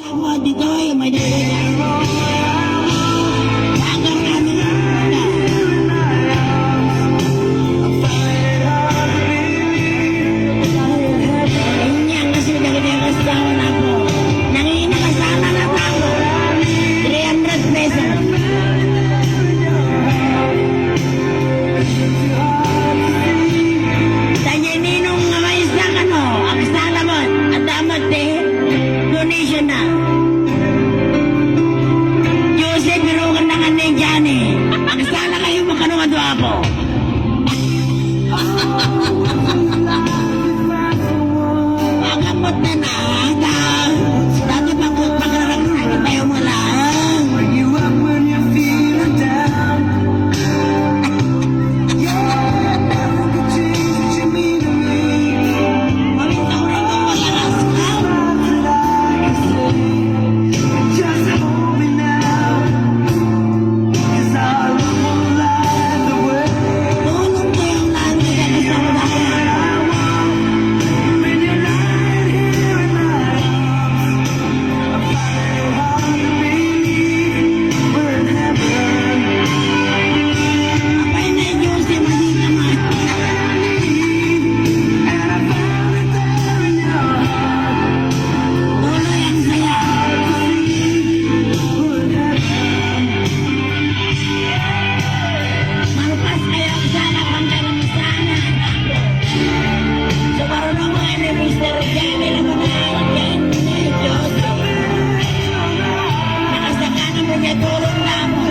Ako dito may hanggang kami na. Ganyan kasi nagkakasama na ako. Nanginakasama na ako. 300 pesos. Tanya ninong nga may isang ang salamot at damat donation na. Joseph, birukan na nga ni Johnny. Ang sala kayo makanong po. Magamot na na. Dati pagkaragsakit tayo mo lang. Maminta ko rin kung malakas ka. Tulong ko yung lagi ka kasama na ako. Abay na yung Jose, mali naman. Tuloy ang saya. Malupas kayo ang sana pang sana. So marunong mga ni Mr. Jamie na manahal yan ni Jose. Nakasakana mo niya tulong na mo.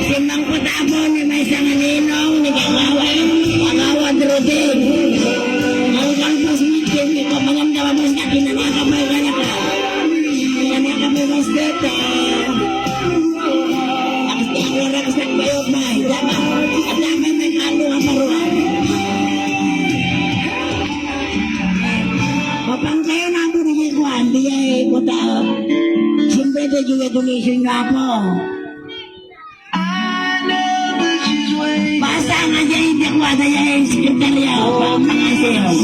Si Mang Patabo ni may isang ninong ni Kagawad Rodin. Ang kalpos meeting ni ko mangamdaman mo sa akin na nakamay ka na ka. Nakamay mo sa dito. Ang siyang sa bayot ba? At namin may kalo ang paruan. Kapag kayo na ako nagikuan, di ay kuta. Siyempre di yung donation nga po. Basta nga dyan hindi ko ada yung sekretarya o mga sales.